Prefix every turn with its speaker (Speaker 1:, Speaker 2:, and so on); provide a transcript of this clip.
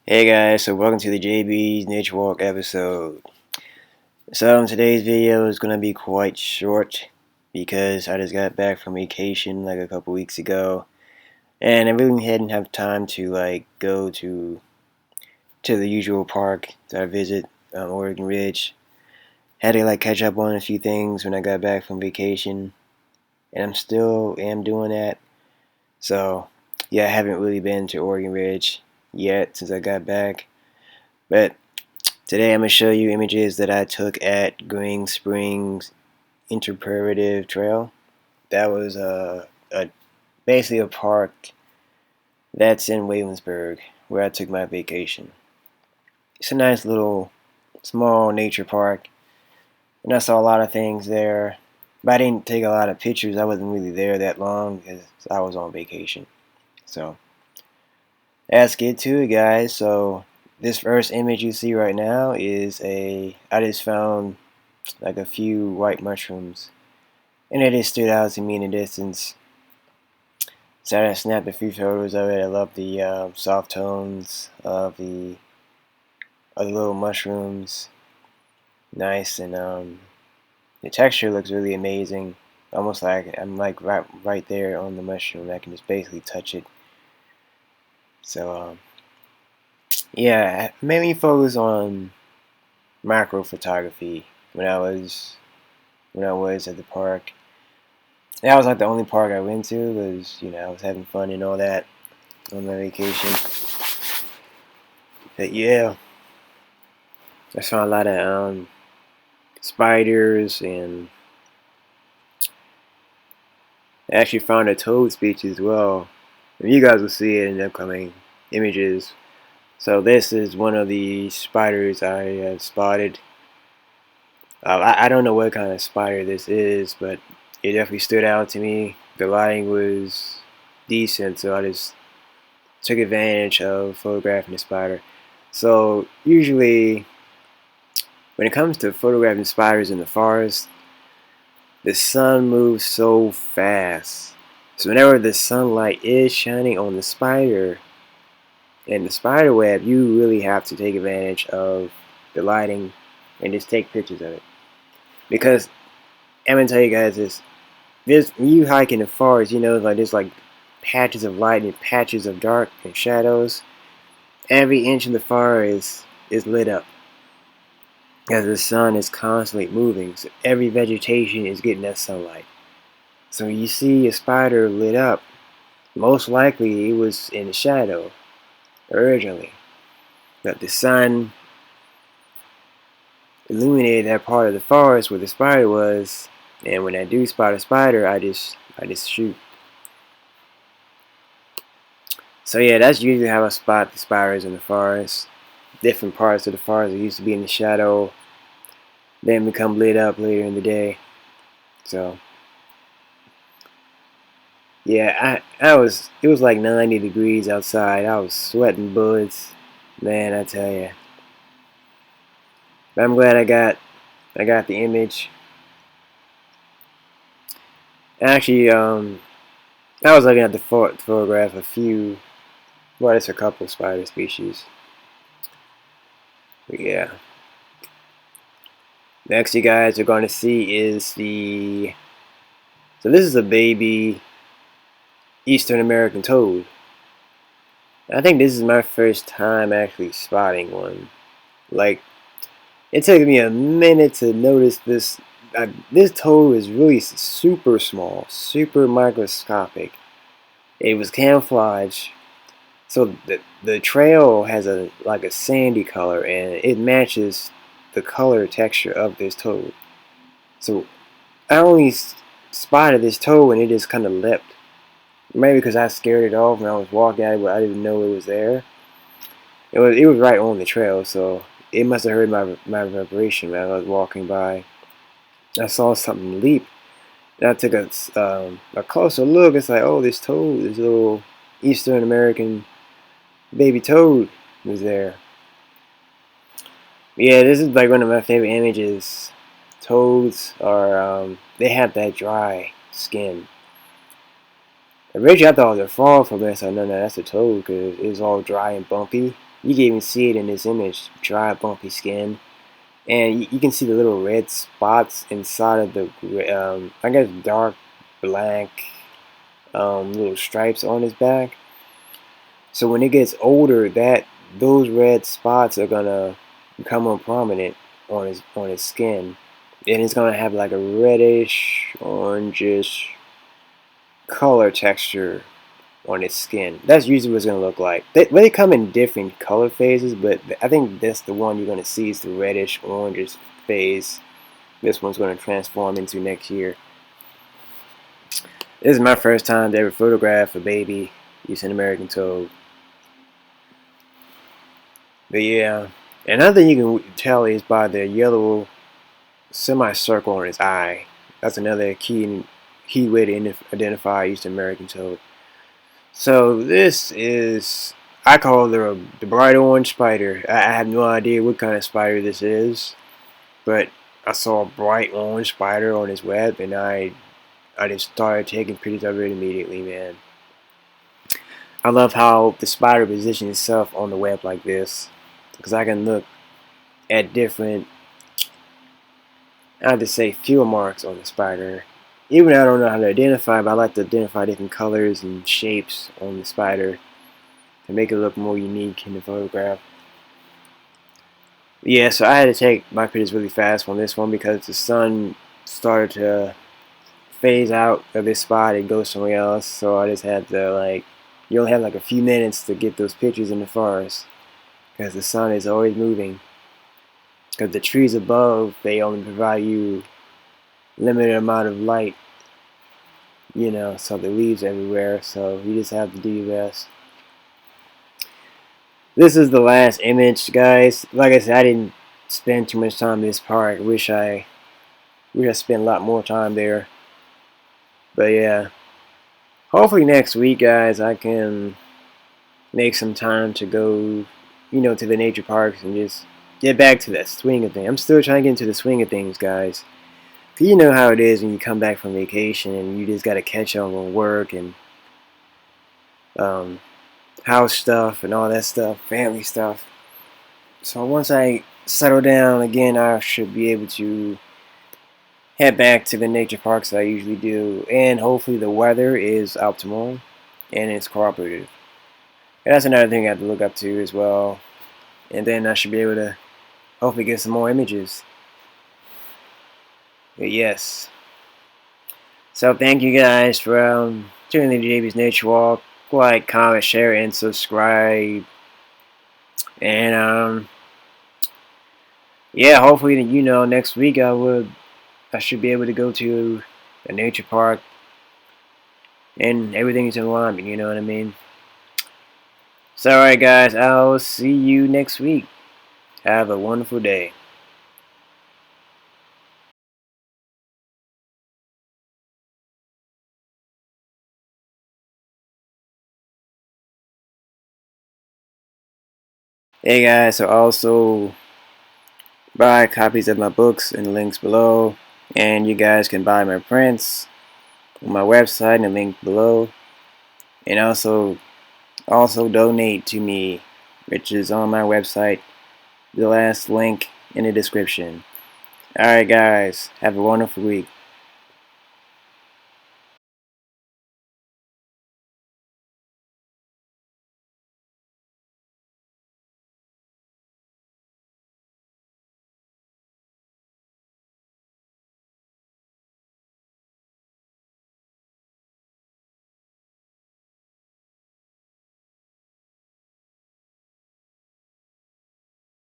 Speaker 1: Hey guys, so welcome to the JB's Nature Walk episode. So today's video is going to be quite short because I just got back from vacation like a couple weeks ago, and I really didn't have time to go to the usual park that I visit, Oregon Ridge. Had to catch up on a few things when I got back from vacation, and I'm still doing that. So yeah, I haven't really been to Oregon Ridge yet since I got back, but today I'm going to show you images that I took at Greensprings Interpretive Trail. That was basically a park that's in Williamsburg where I took my vacation. It's a nice little small nature park, and I saw a lot of things there, but I didn't take a lot of pictures. I wasn't really there that long because I was on vacation. So let's get to it, guys. So this first image you see right now is I just found like a few white mushrooms, and it just stood out to me in the distance. So I snapped a few photos of it. I love the soft tones of the little mushrooms. Nice, and the texture looks really amazing. Almost like I'm right there on the mushroom. I can just basically touch it. So yeah, I mainly focus on macro photography when I was at the park. That was like the only park I went to because I was having fun and all that on my vacation. But yeah, I saw a lot of spiders, and I actually found a toad species as well. And you guys will see it in the upcoming images. So this is one of the spiders I have spotted. I don't know what kind of spider this is, but it definitely stood out to me. The lighting was decent, so I just took advantage of photographing the spider. So usually when it comes to photographing spiders in the forest, the sun moves so fast. So whenever the sunlight is shining on the spider and the spider web, you really have to take advantage of the lighting and just take pictures of it. Because I'm gonna tell you guys this: when you hike in the forest, there's patches of light and patches of dark and shadows. Every inch of the forest is lit up as the sun is constantly moving. So every vegetation is getting that sunlight. So when you see a spider lit up, most likely it was in the shadow originally. But the sun illuminated that part of the forest where the spider was, and when I do spot a spider, I just shoot. So yeah, that's usually how I spot the spiders in the forest. Different parts of the forest that used to be in the shadow then become lit up later in the day. So yeah, it was like 90 degrees outside. I was sweating bullets, man, I tell you. But I'm glad I got the image. Actually, I was looking at the photograph it's a couple spider species. But yeah. Next you guys are going to see is so this is a baby Eastern American toad. I think this is my first time actually spotting one. Like, it took me a minute to notice this. This toad is really super small, super microscopic. It was camouflage, so the trail has a sandy color, and it matches the color texture of this toad. So I only spotted this toad when it just kind of leapt. Maybe because I scared it off when I was walking at it, but I didn't know it was there. It was right on the trail, so it must have heard my vibration when I was walking by. I saw something leap, and I took a closer look. It's like, oh, this toad, this little Eastern American baby toad was there. Yeah, this is like one of my favorite images. Toads are they have that dry skin. Originally, I thought it was a frog for a minute. So no, that's a toad because it's all dry and bumpy. You can even see it in this image, dry, bumpy skin. And you can see the little red spots inside of the, I guess, dark black little stripes on his back. So when it gets older, those red spots are gonna become more prominent on his skin, and it's gonna have like a reddish, orangish color texture on its skin. That's usually what it's gonna look like. They come in different color phases, but I think that's the one you're gonna see is the reddish, orangish phase. This one's gonna transform into next year. This is my first time to ever photograph a baby using American toad. But yeah, another thing you can tell is by the yellow semicircle on his eye. That's another key way to identify Eastern American toad. So this is, I call it the bright orange spider. I have no idea what kind of spider this is, but I saw a bright orange spider on his web, and I just started taking pictures of it immediately, man. I love how the spider positions itself on the web like this, because I can look at different, I have to say, fuel marks on the spider. Even I don't know how to identify, but I like to identify different colors and shapes on the spider to make it look more unique in the photograph. Yeah, so I had to take my pictures really fast on this one because the sun started to phase out of this spot and go somewhere else. So I just had to, like, you only have like a few minutes to get those pictures in the forest because the sun is always moving. Because the trees above, they only provide you limited amount of light, you know, so the leaves everywhere. So you just have to do your best. This is the last image, guys. Like I said, I didn't spend too much time in this park. Wish I spent a lot more time there. But yeah, hopefully next week, guys, I can make some time to go, you know, to the nature parks and just get back to that swing of things. I'm still trying to get into the swing of things, guys. Cause you know how it is when you come back from vacation and you just got to catch up on work and um, house stuff and all that stuff, family stuff. So once I settle down again, I should be able to head back to the nature parks that I usually do, and hopefully the weather is optimal and it's cooperative. And that's another thing I have to look up to as well. And then I should be able to hopefully get some more images. But yes. So thank you guys for tuning in to JB's Nature Walk. Like, comment, share, and subscribe. And yeah, hopefully you know next week I should be able to go to a nature park and everything's in alignment, you know what I mean? So alright guys, I'll see you next week. Have a wonderful day. Hey guys, so also buy copies of my books in the links below, and you guys can buy my prints on my website in the link below, and also donate to me, which is on my website, the last link in the description. Alright guys, have a wonderful week.